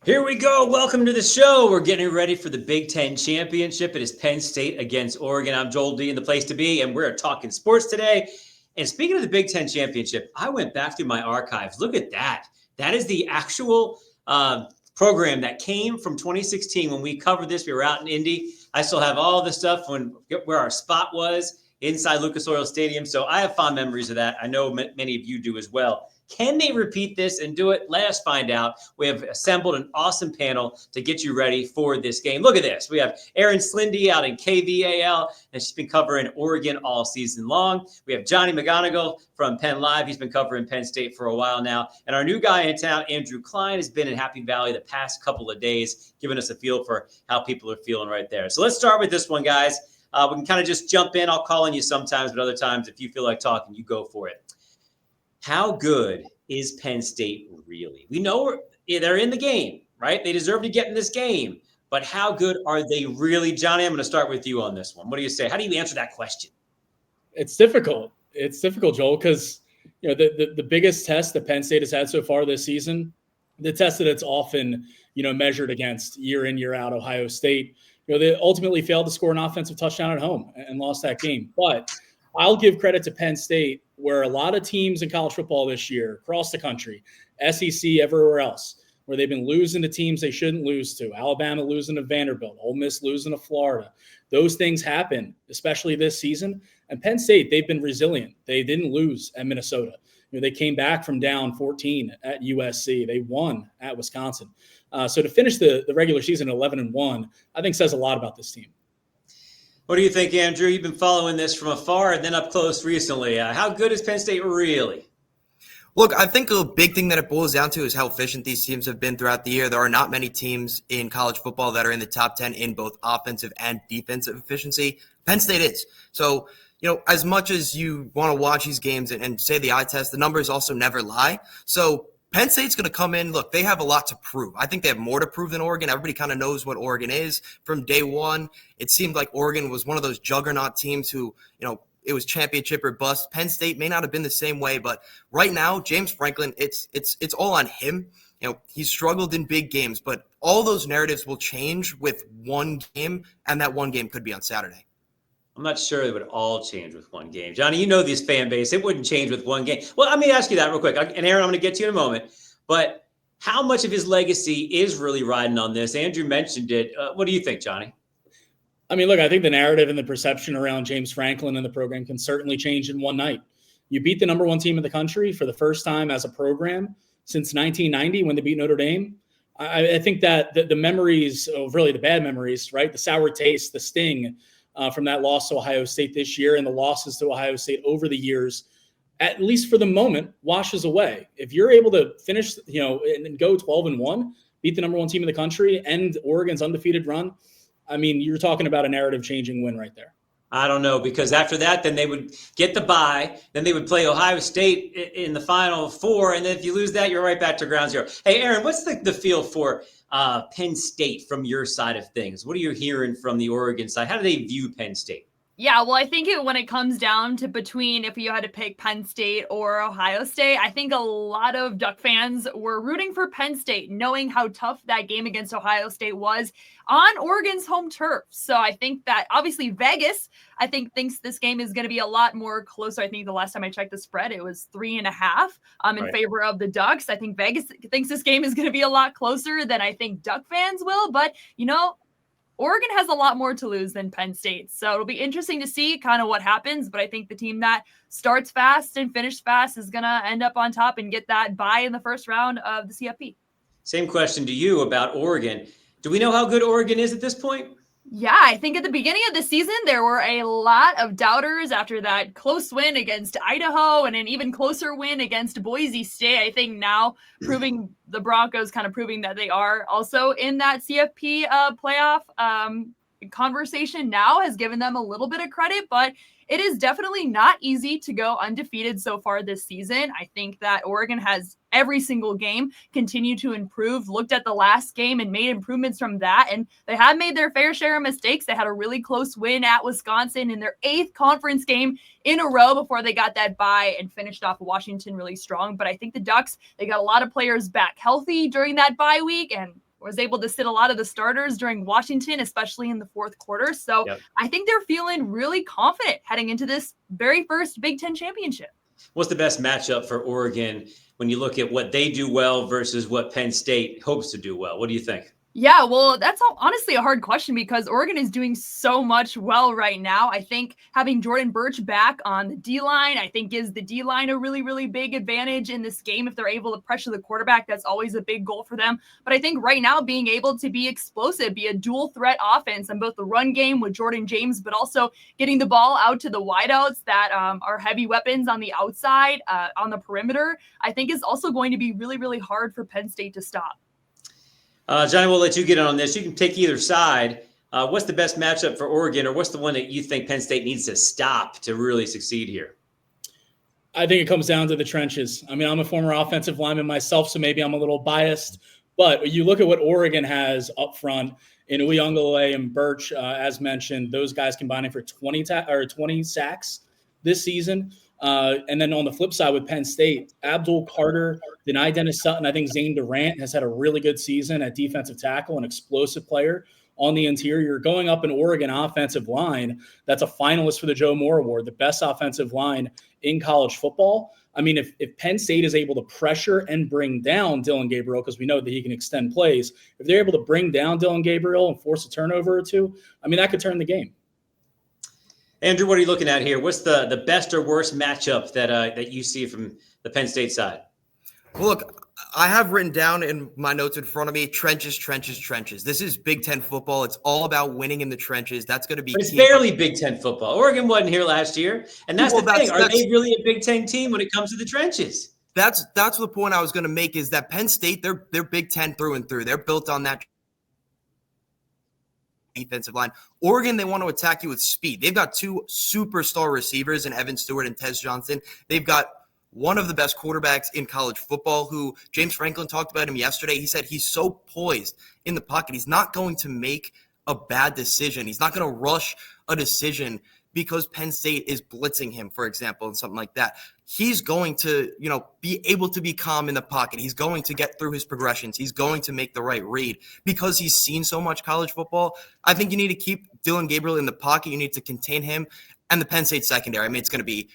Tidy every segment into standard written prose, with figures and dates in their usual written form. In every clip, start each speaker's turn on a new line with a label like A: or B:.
A: Here we go. Welcome to the show. We're getting ready for the Big Ten Championship. It is Penn State against Oregon. I'm Joel D, in the place to be, and we're talking sports today. And speaking of the Big Ten Championship, I went back through my archives. Look at that. That is the actual program that came from 2016 when we covered this. We were out in Indy. I still have all the stuff where our spot was inside Lucas Oil Stadium. So I have fond memories of that. I know many of you do as well. Can they repeat this and do it? Let us find out. We have assembled an awesome panel to get you ready for this game. Look at this. We have Erin Slindy out in KVAL, and she's been covering Oregon all season long. We have Johnny McGonigal from Penn Live. He's been covering Penn State for a while now. And our new guy in town, Andrew Klein, has been in Happy Valley the past couple of days, giving us a feel for how people are feeling right there. So let's start with this one, guys. We can kind of just jump in. I'll call on you sometimes, but other times, if you feel like talking, you go for it. How good is Penn State really? We know they're in the game, right? They deserve to get in this game. But how good are they really? Johnny, I'm going to start with you on this one. What do you say? How do you answer that question?
B: It's difficult. It's difficult, Joel, because the biggest test that Penn State has had so far this season, the test that it's often measured against year in, year out, Ohio State. They ultimately failed to score an offensive touchdown at home and lost that game. But I'll give credit to Penn State, where a lot of teams in college football this year, across the country, SEC, everywhere else, where they've been losing to teams they shouldn't lose to. Alabama losing to Vanderbilt, Ole Miss losing to Florida. Those things happen, especially this season. And Penn State, they've been resilient. They didn't lose at Minnesota. They came back from down 14 at USC. They won at Wisconsin. So to finish the regular season 11-1, I think says a lot about this team.
A: What do you think, Andrew? You've been following this from afar and then up close recently. How good is Penn State really?
C: Look, I think a big thing that it boils down to is how efficient these teams have been throughout the year. There are not many teams in college football that are in the top 10 in both offensive and defensive efficiency. Penn State is. So, as much as you want to watch these games and say the eye test, the numbers also never lie. So Penn State's going to come in. Look, they have a lot to prove. I think they have more to prove than Oregon. Everybody kind of knows what Oregon is. From day one, it seemed like Oregon was one of those juggernaut teams who, it was championship or bust. Penn State may not have been the same way, but right now, James Franklin, it's all on him. He's struggled in big games, but all those narratives will change with one game, and that one game could be on Saturday.
A: I'm not sure it would all change with one game. Johnny, you know this fan base. It wouldn't change with one game. Well, let me ask you that real quick. And Aaron, I'm going to get to you in a moment. But how much of his legacy is really riding on this? Andrew mentioned it. What do you think, Johnny?
B: I mean, look, I think the narrative and the perception around James Franklin and the program can certainly change in one night. You beat the number one team in the country for the first time as a program since 1990 when they beat Notre Dame. I think that the memories of really the bad memories, right? The sour taste, the sting from that loss to Ohio State this year and the losses to Ohio State over the years, at least for the moment, washes away. If you're able to finish, and go 12-1, beat the number one team in the country, end Oregon's undefeated run, I mean, you're talking about a narrative-changing win right there.
A: I don't know, because after that, then they would get the bye. Then they would play Ohio State in the Final Four. And then if you lose that, you're right back to ground zero. Hey, Aaron, what's the feel for Penn State from your side of things? What are you hearing from the Oregon side? How do they view Penn State?
D: Yeah, well, I think when it comes down to between if you had to pick Penn State or Ohio State, I think a lot of Duck fans were rooting for Penn State, knowing how tough that game against Ohio State was on Oregon's home turf. So I think that obviously Vegas, thinks this game is going to be a lot more closer. I think the last time I checked the spread, it was 3.5 in favor of the Ducks. I think Vegas thinks this game is going to be a lot closer than I think Duck fans will. But, Oregon has a lot more to lose than Penn State. So it'll be interesting to see kind of what happens. But I think the team that starts fast and finishes fast is going to end up on top and get that bye in the first round of the CFP.
A: Same question to you about Oregon. Do we know how good Oregon is at this point?
D: Yeah, I think at the beginning of the season, there were a lot of doubters after that close win against Idaho and an even closer win against Boise State. I think now proving the Broncos kind of proving that they are also in that CFP playoff conversation now has given them a little bit of credit, but it is definitely not easy to go undefeated so far this season. I think that Oregon has every single game continued to improve, looked at the last game and made improvements from that. And they have made their fair share of mistakes. They had a really close win at Wisconsin in their 8th conference game in a row before they got that bye and finished off Washington really strong. But I think the Ducks, they got a lot of players back healthy during that bye week. And was able to sit a lot of the starters during Washington, especially in the fourth quarter. So I think they're feeling really confident heading into this very first Big Ten championship.
A: What's the best matchup for Oregon when you look at what they do well versus what Penn State hopes to do well? What do you think?
D: Yeah, well, that's honestly a hard question because Oregon is doing so much well right now. I think having Jordan Birch back on the D-line, I think gives the D-line a really, really big advantage in this game. If they're able to pressure the quarterback, that's always a big goal for them. But I think right now being able to be explosive, be a dual threat offense on both the run game with Jordan James, but also getting the ball out to the wideouts that are heavy weapons on the outside, on the perimeter, I think is also going to be really, really hard for Penn State to stop.
A: Johnny, we'll let you get in on this. You can take either side. What's the best matchup for Oregon, or what's the one that you think Penn State needs to stop to really succeed here?
B: I think it comes down to the trenches. I mean, I'm a former offensive lineman myself, so maybe I'm a little biased. But you look at what Oregon has up front in Uyunglele and Birch, as mentioned, those guys combining for 20 sacks this season. And then on the flip side with Penn State, Abdul Carter, Denai Dennis Sutton, I think Zane Durant has had a really good season at defensive tackle, an explosive player on the interior. Going up an Oregon offensive line that's a finalist for the Joe Moore Award, the best offensive line in college football. I mean, if Penn State is able to pressure and bring down Dillon Gabriel, because we know that he can extend plays, if they're able to bring down Dillon Gabriel and force a turnover or two, I mean, that could turn the game.
A: Andrew, what are you looking at here? What's the best or worst matchup that you see from the Penn State side?
C: Well, look, I have written down in my notes in front of me, trenches, trenches, trenches. This is Big Ten football. It's all about winning in the trenches. That's going to be
A: But it's barely Big Ten football. Oregon wasn't here last year. And that's the thing. Are they really a Big Ten team when it comes to the trenches?
C: That's the point I was going to make, is that Penn State, they're Big Ten through and through. They're built on that defensive line. Oregon, they want to attack you with speed. They've got two superstar receivers in Evan Stewart and Tez Johnson. They've got one of the best quarterbacks in college football, who James Franklin talked about him yesterday. He said he's so poised in the pocket. He's not going to make a bad decision. He's not going to rush a decision because Penn State is blitzing him, for example, and something like that. He's going to, be able to be calm in the pocket. He's going to get through his progressions. He's going to make the right read because he's seen so much college football. I think you need to keep Dillon Gabriel in the pocket. You need to contain him and the Penn State secondary. I mean, it's going to be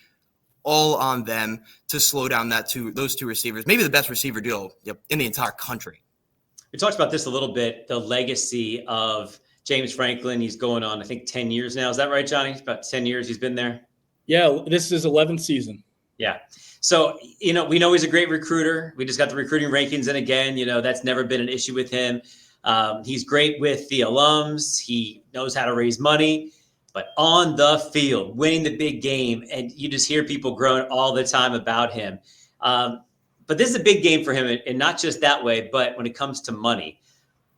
C: all on them to slow down those two receivers, maybe the best receiver duo in the entire country.
A: We talked about this a little bit, the legacy of James Franklin. He's going on, I think, 10 years now. Is that right, Johnny? It's about 10 years he's been there.
B: Yeah, this is his 11th season.
A: Yeah. So, we know he's a great recruiter. We just got the recruiting rankings in again. That's never been an issue with him. He's great with the alums. He knows how to raise money. But on the field, winning the big game, and you just hear people groan all the time about him. But this is a big game for him, and not just that way, but when it comes to money.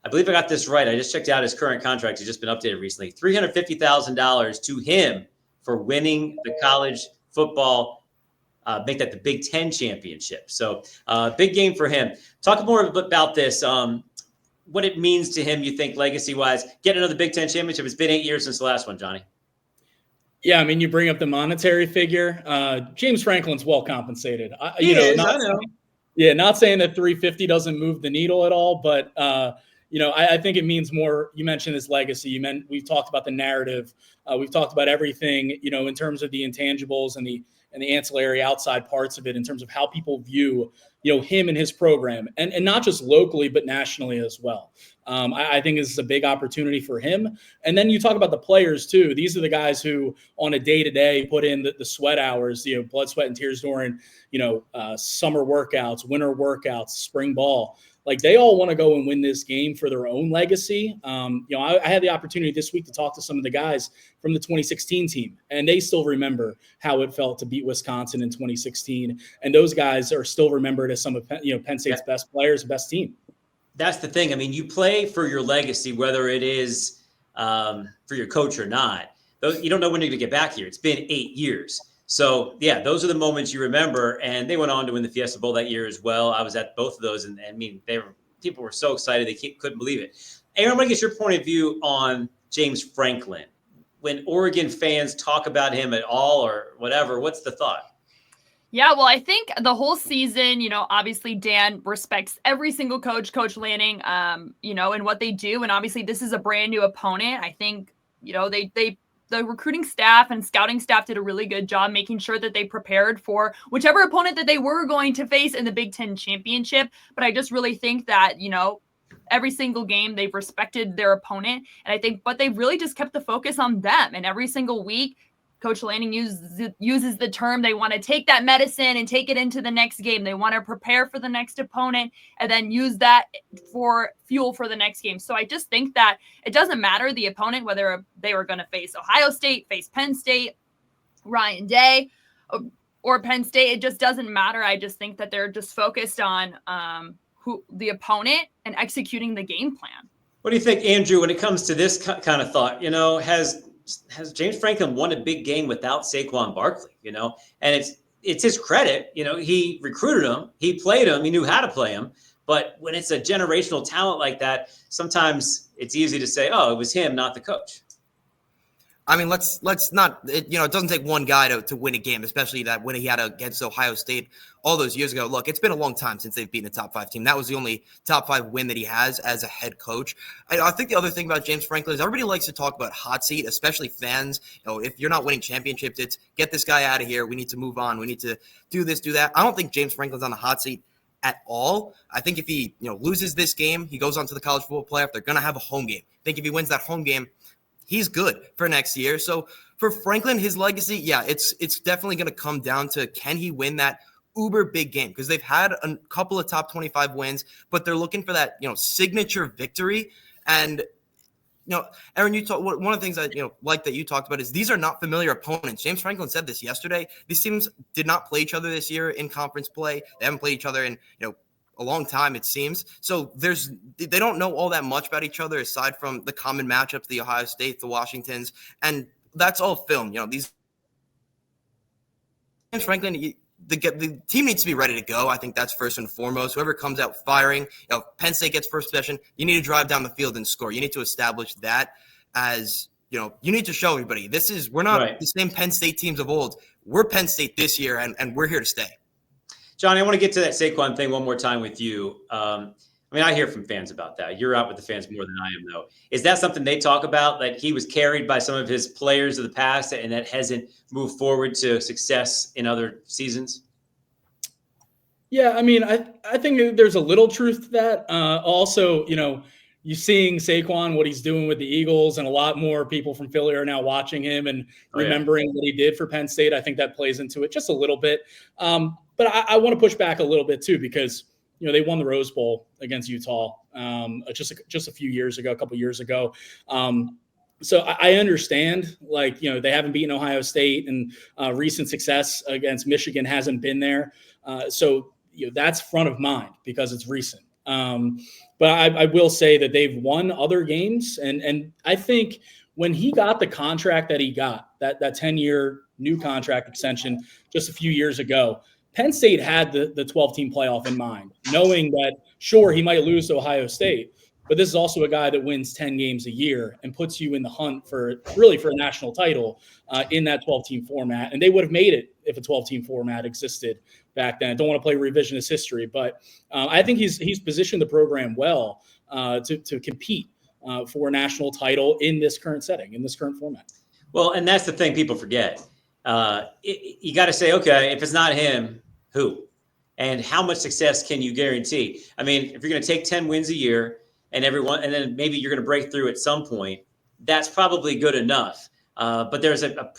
A: I believe I got this right. I just checked out his current contract. He's just been updated recently. $350,000 to him for winning the college football, make that the Big Ten championship. So big game for him. Talk more about this. What it means to him, you think, legacy-wise, get another Big Ten championship. It's been 8 years since the last one, Johnny.
B: Yeah, I mean, you bring up the monetary figure. James Franklin's well compensated. I know. Yeah, not saying that 350 doesn't move the needle at all, but I think it means more. You mentioned his legacy. We've talked about the narrative. We've talked about everything, in terms of the intangibles and the ancillary outside parts of it, in terms of how people view him and his program, and not just locally, but nationally as well. I think this is a big opportunity for him. And then you talk about the players too. These are the guys who on a day-to-day put in the sweat hours, blood, sweat, and tears during, summer workouts, winter workouts, spring ball. Like, they all want to go and win this game for their own legacy. I had the opportunity this week to talk to some of the guys from the 2016 team, and they still remember how it felt to beat Wisconsin in 2016. And those guys are still remembered as some of Penn State's best players, best team. That's
A: the thing. I mean, you play for your legacy, whether it is for your coach or not. You don't know when you're going to get back here. It's been 8 years. So, yeah, those are the moments you remember, and they went on to win the Fiesta Bowl that year as well. I was at both of those, and I mean, people were so excited they couldn't believe it. Aaron, I'm going to get your point of view on James Franklin. When Oregon fans talk about him at all or whatever, what's the thought?
D: Yeah, well, I think the whole season, obviously Dan respects every single coach, Coach Lanning, and what they do. And obviously this is a brand new opponent. I think, the recruiting staff and scouting staff did a really good job making sure that they prepared for whichever opponent that they were going to face in the Big Ten championship. But I just really think that, every single game they've respected their opponent. And I think, but they've really just kept the focus on them. And every single week, Coach Lanning uses the term they want to take that medicine and take it into the next game. They want to prepare for the next opponent and then use that for fuel for the next game. So I just think that it doesn't matter the opponent, whether they were going to face Ohio State, face Penn State, Ryan Day, or Penn State. It just doesn't matter. I just think that they're just focused on who the opponent and executing the game plan.
A: What do you think, Andrew, when it comes to this kind of thought? Has James Franklin won a big game without Saquon Barkley, and it's his credit, he recruited him, he played him, he knew how to play him. But when it's a generational talent like that, sometimes it's easy to say, oh, it was him, not the coach.
C: I mean, let's not, it doesn't take one guy to win a game, especially that win he had against Ohio State all those years ago. Look, it's been a long time since they've beaten a top 5 team. That was the only top 5 win that he has as a head coach. I think the other thing about James Franklin is everybody likes to talk about hot seat, especially fans. If you're not winning championships, it's get this guy out of here. We need to move on. We need to do this, do that. I don't think James Franklin's on the hot seat at all. I think if he loses this game, he goes on to the college football playoff. They're going to have a home game. I think if he wins that home game, he's good for next year. So for Franklin, his legacy, it's definitely going to come down to, can he win that uber big game? Because they've had a couple of top 25 wins, but they're looking for that, signature victory. And, Aaron, one of the things that, like that you talked about is these are not familiar opponents. James Franklin said this yesterday. These teams did not play each other this year in conference play. They haven't played each other in, a long time, it seems. So they don't know all that much about each other aside from the common matchups, the Ohio State, the Washingtons, and that's all film. These James Franklin, the team needs to be ready to go. I think that's first and foremost. Whoever comes out firing, Penn State gets first possession, you need to drive down the field and score. You need to establish that as, you need to show everybody we're not the same Penn State teams of old. We're Penn State this year, and we're here to stay.
A: Johnny, I want to get to that Saquon thing one more time with you. I hear from fans about that. You're out with the fans more than I am, though. Is that something they talk about, that he was carried by some of his players of the past and that hasn't moved forward to success in other seasons?
B: Yeah, I think there's a little truth to that. Also, you seeing Saquon, what he's doing with the Eagles, and a lot more people from Philly are now watching him and remembering what he did for Penn State. I think that plays into it just a little bit. But I want to push back a little bit too, because they won the Rose Bowl against Utah just a few years ago, a couple years ago. So I understand, they haven't beaten Ohio State, and recent success against Michigan hasn't been there. So that's front of mind because it's recent. But I will say that they've won other games, and I think when he got the contract that he got, that 10-year new contract extension just a few years ago, Penn State had the 12-team playoff in mind, knowing that, sure, he might lose to Ohio State, but this is also a guy that wins 10 games a year and puts you in the hunt for a national title in that 12-team format. And they would have made it if a 12-team format existed back then. I don't want to play revisionist history, but I think he's positioned the program well to compete for a national title in this current setting, in this current format.
A: Well, and that's the thing people forget. You got to say, okay, if it's not him, who? And how much success can you guarantee? If you're going to take 10 wins a year and then maybe you're going to break through at some point, that's probably good enough. But there's a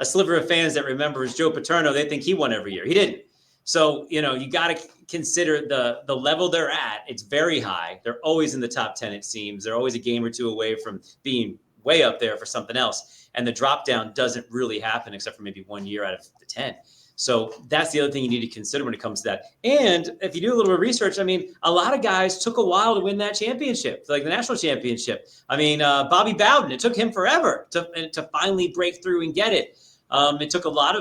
A: sliver of fans that remembers Joe Paterno. They think he won every year. He didn't. So, you got to consider the level they're at. It's very high. They're always in the top 10, it seems. They're always a game or two away from being way up there for something else. And the drop down doesn't really happen except for maybe 1 year out of the 10. So that's the other thing you need to consider when it comes to that. And if you do a little bit of research, a lot of guys took a while to win that championship, like the national championship. Bobby Bowden, it took him forever to finally break through and get it. It took a lot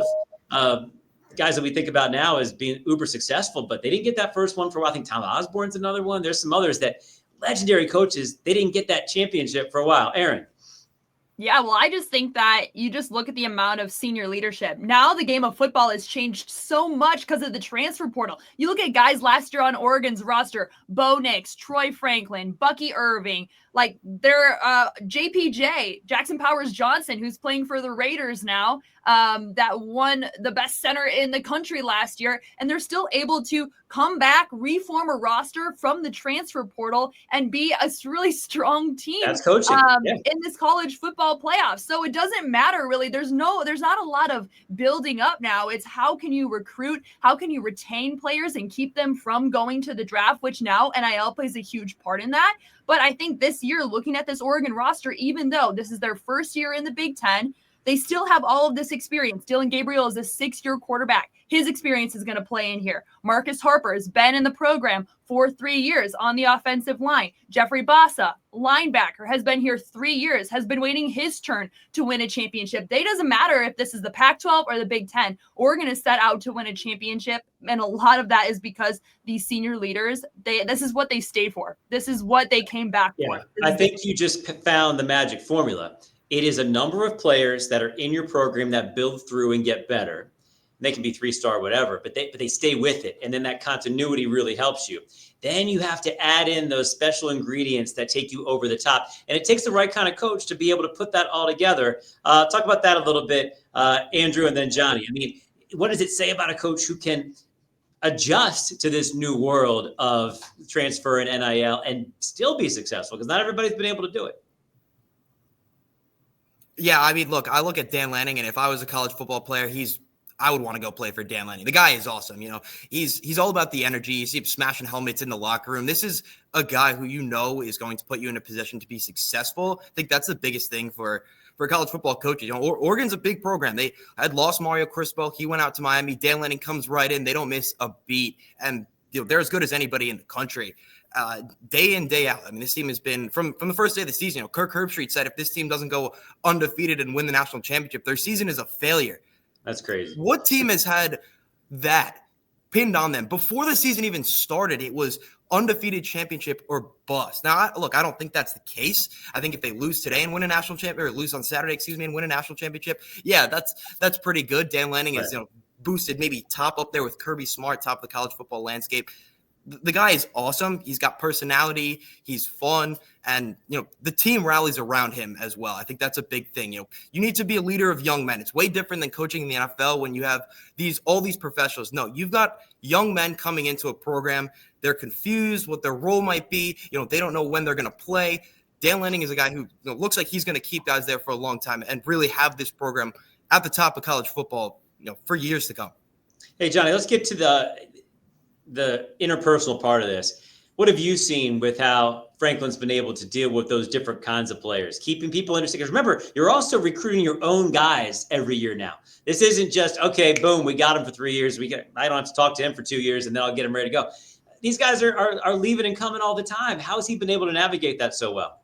A: of guys that we think about now as being uber successful, but they didn't get that first one for a while. I think Tom Osborne's another one. There's some others that legendary coaches, they didn't get that championship for a while. Aaron.
D: Yeah, well, I just think that you just look at the amount of senior leadership. Now the game of football has changed so much because of the transfer portal. You look at guys last year on Oregon's roster, Bo Nix, Troy Franklin, Bucky Irving, like they're JPJ, Jackson Powers Johnson, who's playing for the Raiders now, that won the best center in the country last year. And they're still able to come back, reform a roster from the transfer portal, and be a really strong team.
A: That's coaching.
D: In this college football playoffs. So it doesn't matter really. There's not a lot of building up now. It's how can you recruit? How can you retain players and keep them from going to the draft, which now NIL plays a huge part in that. But I think this year, looking at this Oregon roster, even though this is their first year in the Big Ten, they still have all of this experience. Dylan Gabriel is a 6-year quarterback. His experience is going to play in here. Marcus Harper has been in the program for 3 years on the offensive line. Jeffrey Bassa, linebacker, has been here 3 years, has been waiting his turn to win a championship. It doesn't matter if this is the Pac-12 or the Big Ten. Oregon is set out to win a championship, and a lot of that is because these senior leaders, this is what they stayed for. This is what they came back for.
A: I think you just found the magic formula. It is a number of players that are in your program that build through and get better. They can be 3-star, whatever, but they stay with it. And then that continuity really helps you. Then you have to add in those special ingredients that take you over the top. And it takes the right kind of coach to be able to put that all together. Talk about that a little bit, Andrew, and then Johnny. I mean, what does it say about a coach who can adjust to this new world of transfer and NIL and still be successful? Because not everybody's been able to do it.
C: Yeah, I mean, look, I look at Dan Lanning, and if I was a college football player, I would want to go play for Dan Lanning. The guy is awesome. You know, he's all about the energy. You see him smashing helmets in the locker room. This is a guy who is going to put you in a position to be successful. I think that's the biggest thing for college football coaches. You know, Oregon's a big program. They had lost Mario Crispo. He went out to Miami. Dan Lanning comes right in. They don't miss a beat, and they're as good as anybody in the country. Day in, day out. I mean, this team has been from the first day of the season. You know, Kirk Herbstreit said if this team doesn't go undefeated and win the national championship, their season is a failure.
A: That's crazy.
C: What team has had that pinned on them? Before the season even started, it was undefeated championship or bust. Now, I don't think that's the case. I think if they lose today and win a national championship, or lose on Saturday, and win a national championship, yeah, that's pretty good. Dan Lanning is boosted maybe top up there with Kirby Smart, top of the college football landscape. The guy is awesome. He's got personality. He's fun. And, the team rallies around him as well. I think that's a big thing. You need to be a leader of young men. It's way different than coaching in the NFL when you have all these professionals. No, you've got young men coming into a program. They're confused what their role might be. They don't know when they're going to play. Dan Lanning is a guy who looks like he's going to keep guys there for a long time and really have this program at the top of college football, for years to come.
A: Hey, Johnny, let's get to the interpersonal part of this. What have you seen with how Franklin's been able to deal with those different kinds of players, keeping people interested? Because remember, you're also recruiting your own guys every year now. This isn't just, okay, boom, we got him for 3 years. I don't have to talk to him for 2 years and then I'll get him ready to go. These guys are leaving and coming all the time. How has he been able to navigate that so well?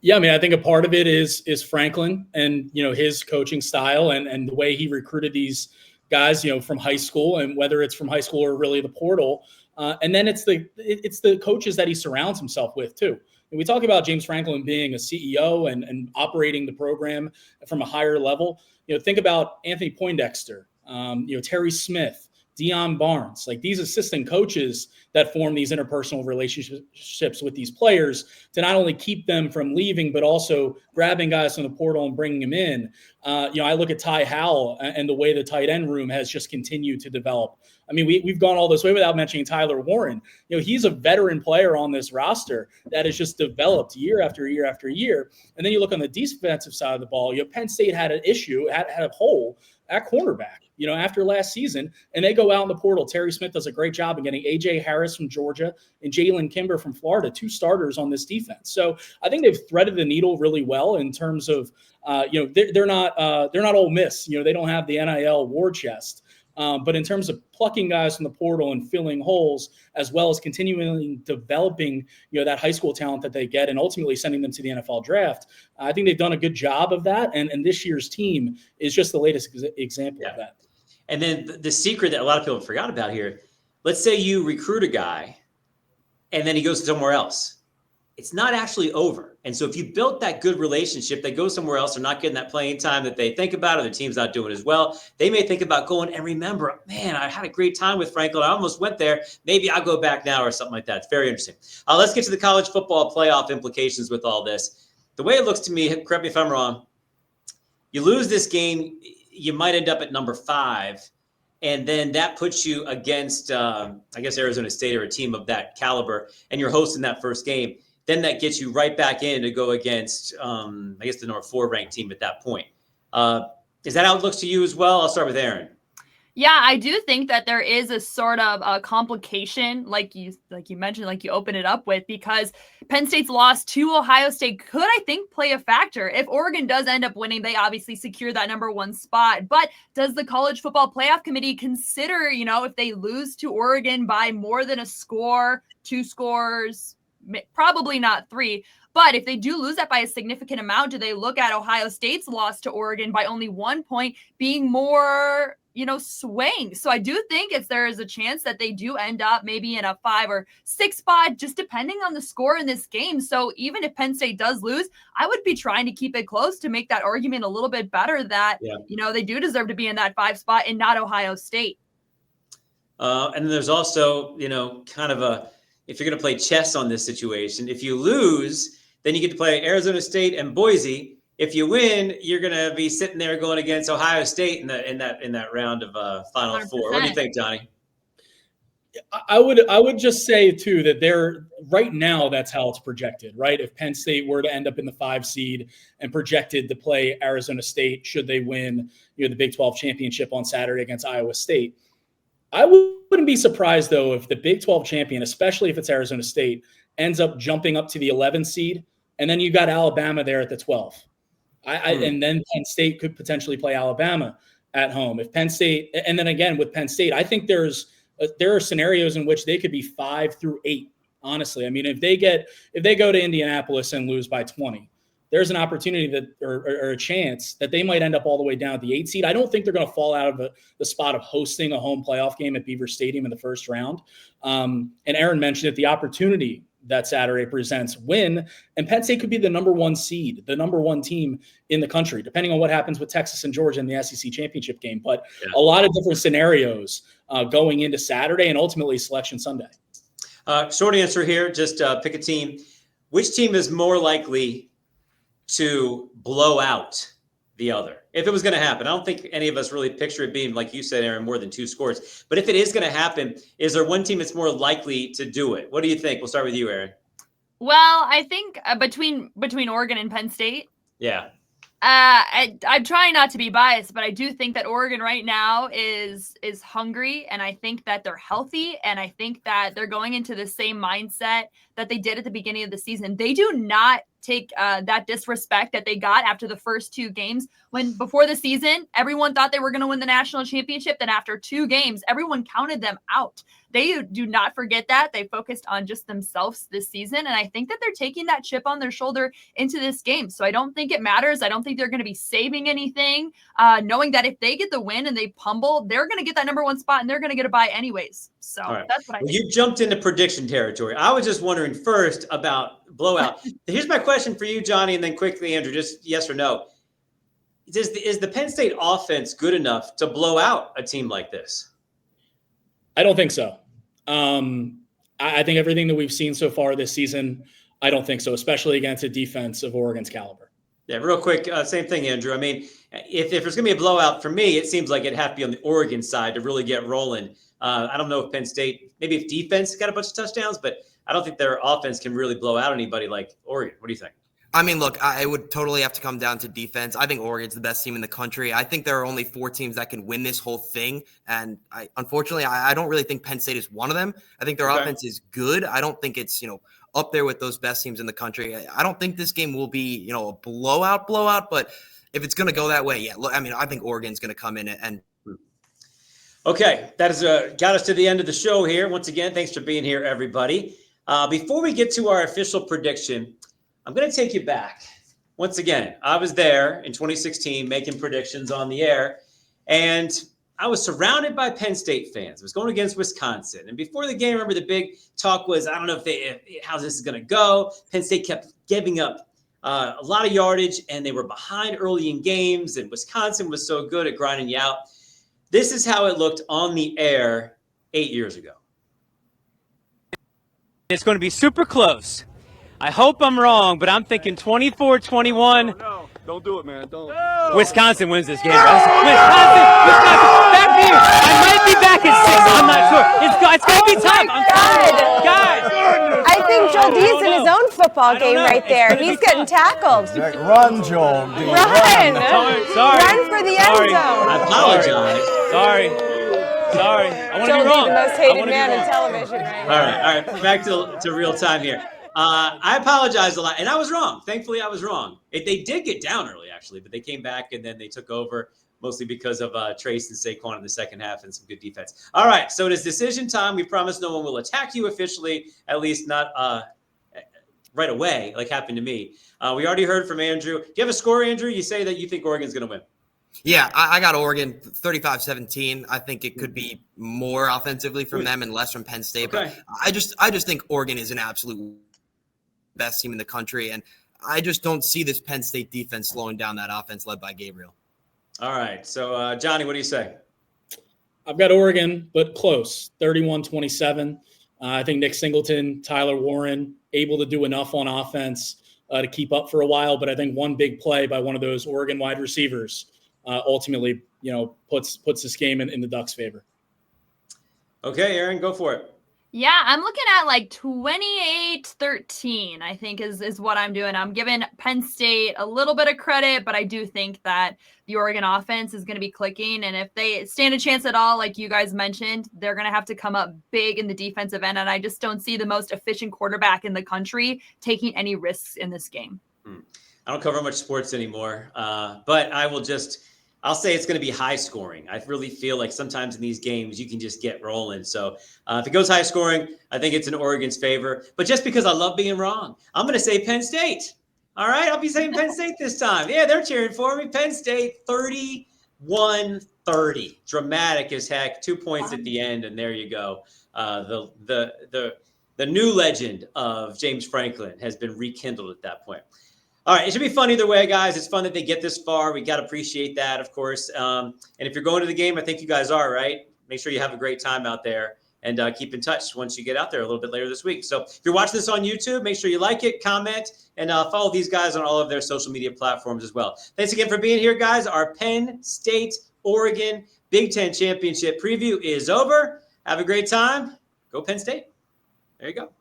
B: Yeah, I mean, I think a part of it is Franklin and, his coaching style and the way he recruited these guys, from high school, and whether it's from high school or really the portal. And then it's the coaches that he surrounds himself with too. And we talk about James Franklin being a CEO and operating the program from a higher level. Think about Anthony Poindexter, Terry Smith, Deion Barnes, like these assistant coaches that form these interpersonal relationships with these players to not only keep them from leaving, but also grabbing guys from the portal and bringing them in. I look at Ty Howell and the way the tight end room has just continued to develop. I mean, we've gone all this way without mentioning Tyler Warren. He's a veteran player on this roster that has just developed year after year after year. And then you look on the defensive side of the ball, Penn State had an issue, had a hole at cornerback, after last season, and they go out in the portal. Terry Smith does a great job of getting A.J. Harris from Georgia and Jalen Kimber from Florida, 2 starters on this defense. So I think they've threaded the needle really well in terms of, they're not Ole Miss. They don't have the NIL war chest. But in terms of plucking guys from the portal and filling holes, as well as continually developing, that high school talent that they get and ultimately sending them to the NFL draft, I think they've done a good job of that. And this year's team is just the latest example of that.
A: And then the secret that a lot of people forgot about here, let's say you recruit a guy and then he goes somewhere else. it's not actually over. And so if you built that good relationship, they go somewhere else, they're not getting that playing time that they think about, or the team's not doing as well. They may think about going and remember, man, I had a great time with Franklin. I almost went there. Maybe I'll go back now or something like that. It's very interesting. Let's get to the college football playoff implications with all this. The way it looks to me, correct me if I'm wrong, you lose this game, you might end up at number 5. And then that puts you against, I guess, Arizona State or a team of that caliber, and you're hosting that first game. Then that gets you right back in to go against, I guess, the number 4 ranked team at that point. Is that how it looks to you as well? I'll start with Aaron.
D: Yeah, I do think that there is a sort of a complication, like you mentioned, like you open it up with, because Penn State's loss to Ohio State could, I think, play a factor. If Oregon does end up winning, they obviously secure that number 1 spot. But does the College Football Playoff Committee consider, if they lose to Oregon by more than a score, 2 scores, probably not 3, but if they do lose that by a significant amount, do they look at Ohio State's loss to Oregon by only 1 point being more, swaying? So I do think there is a chance that they do end up maybe in a 5 or 6 spot, just depending on the score in this game. So even if Penn State does lose, I would be trying to keep it close to make that argument a little bit better that, they do deserve to be in that 5 spot and not Ohio State.
A: And then there's also, kind of if you're going to play chess on this situation, if you lose, then you get to play Arizona State and Boise. If you win, you're going to be sitting there going against Ohio State in that round of Final
D: 100%.
A: Four. What do you think, Johnny?
B: I would just say too that they're right now, that's how it's projected, right? If Penn State were to end up in the 5 seed and projected to play Arizona State, should they win, the Big 12 championship on Saturday against Iowa State, I wouldn't be surprised though if the Big 12 champion, especially if it's Arizona State, ends up jumping up to the 11 seed, and then you got Alabama there at the 12. And then Penn State could potentially play Alabama at home. If Penn State, and then again with Penn State, I think there are scenarios in which they could be 5 through 8. Honestly, I mean, if they go to Indianapolis and lose by 20, there's an opportunity that, or a chance that they might end up all the way down at the 8 seed. I don't think they're going to fall out of the spot of hosting a home playoff game at Beaver Stadium in the first round. And Aaron mentioned it, the opportunity that Saturday presents win, and Penn State could be the number 1 seed, the number 1 team in the country, depending on what happens with Texas and Georgia in the SEC championship game. But a lot of different scenarios going into Saturday and ultimately Selection Sunday.
A: Short answer here, just pick a team. Which team is more likely to blow out the other? If it was going to happen, I don't think any of us really picture it being, like you said, Aaron, more than 2 scores. But if it is going to happen, is there one team that's more likely to do it? What do you think? We'll start with you, Aaron.
D: Well, I think between Oregon and Penn State.
A: Yeah.
D: I'm trying not to be biased, but I do think that Oregon right now is hungry, and I think that they're healthy, and I think that they're going into the same mindset that they did at the beginning of the season. They do not take that disrespect that they got after the first 2 games, when before the season, everyone thought they were going to win the national championship. Then after 2 games, everyone counted them out. They do not forget that. They focused on just themselves this season. And I think that they're taking that chip on their shoulder into this game. So I don't think it matters. I don't think they're going to be saving anything, knowing that if they get the win and they pummel, they're going to get that number 1 spot and they're going to get a bye anyways. So that's what I think.
A: You jumped into prediction territory. I was just wondering first about blowout. Here's my question for you, Johnny, and then quickly, Andrew, just yes or no. Is the Penn State offense good enough to blow out a team like this?
B: I don't think so. I think everything that we've seen so far this season, I don't think so, especially against a defense of Oregon's caliber.
A: Yeah, real quick, same thing, Andrew. I mean, if there's going to be a blowout for me, it seems like it'd have to be on the Oregon side to really get rolling. I don't know if Penn State, maybe if defense got a bunch of touchdowns, but I don't think their offense can really blow out anybody like Oregon. What do you think?
C: I mean, look, I would totally have to come down to defense. I think Oregon's the best team in the country. I think there are only 4 teams that can win this whole thing. And unfortunately, I don't really think Penn State is one of them. I think their offense is good. I don't think it's, up there with those best teams in the country. I don't think this game will be, a blowout, but if it's going to go that way, yeah. Look, I mean, I think Oregon's going to come in and.
A: Okay, that has got us to the end of the show here. Once again, thanks for being here, everybody. Before we get to our official prediction, I'm going to take you back. Once again, I was there in 2016 making predictions on the air, and I was surrounded by Penn State fans. I was going against Wisconsin. And before the game, remember the big talk was, I don't know how this is going to go. Penn State kept giving up a lot of yardage, and they were behind early in games, and Wisconsin was so good at grinding you out. This is how it looked on the air 8 years ago.
E: It's going to be super close. I hope I'm wrong, but I'm thinking 24-21.
F: No, don't do it, man. Don't.
E: Wisconsin wins this game. Wisconsin, back to you. I might be back at 6. I'm not sure. It's going to be tough. I'm telling you, guys.
G: I think Joel D's in his own football game right there. He's getting tackled.
F: Run, Joel.
G: Run!
E: Sorry.
G: Run for the end zone.
A: I apologize.
E: Sorry. I want to be
G: Joel
E: wrong.
G: D, the most hated man in television right now.
A: All right. Back to real time here. I apologize a lot, and I was wrong. Thankfully, I was wrong. They did get down early, actually, but they came back, and then they took over, mostly because of Trace and Saquon in the second half and some good defense. All right, so it is decision time. We promise no one will attack you officially, at least not right away, like happened to me. We already heard from Andrew. Do you have a score, Andrew? You say that you think Oregon's going to win.
C: Yeah, I got Oregon 35-17. I think it could be more offensively from them and less from Penn State.
A: Okay.
C: But I just think Oregon is an absolute best team in the country, and I just don't see this Penn State defense slowing down that offense led by Gabriel.
A: All right, so Johnny, what do you say?
B: I've got Oregon, but close, 31-27. I think Nick Singleton, Tyler Warren, able to do enough on offense to keep up for a while. But I think one big play by one of those Oregon wide receivers ultimately, puts this game in the Ducks' favor.
A: Okay, Aaron, go for it.
D: Yeah, I'm looking at like 28-13, I think is what I'm doing. I'm giving Penn State a little bit of credit, but I do think that the Oregon offense is going to be clicking. And if they stand a chance at all, like you guys mentioned, they're going to have to come up big in the defensive end. And I just don't see the most efficient quarterback in the country taking any risks in this game.
A: I don't cover much sports anymore, but I'll say it's going to be high scoring. I really feel like sometimes in these games you can just get rolling. So if it goes high scoring, I think it's in Oregon's favor. But just because I love being wrong, I'm going to say Penn State. All right, I'll be saying Penn State this time. Yeah, they're cheering for me. Penn State 31-30. Dramatic as heck. 2 points at the end, and there you go. The new legend of James Franklin has been rekindled at that point. All right, it should be fun either way, guys. It's fun that they get this far. We got to appreciate that, of course. And if you're going to the game, I think you guys are, right? Make sure you have a great time out there and keep in touch once you get out there a little bit later this week. So if you're watching this on YouTube, make sure you like it, comment, and follow these guys on all of their social media platforms as well. Thanks again for being here, guys. Our Penn State, Oregon Big Ten Championship preview is over. Have a great time. Go Penn State. There you go.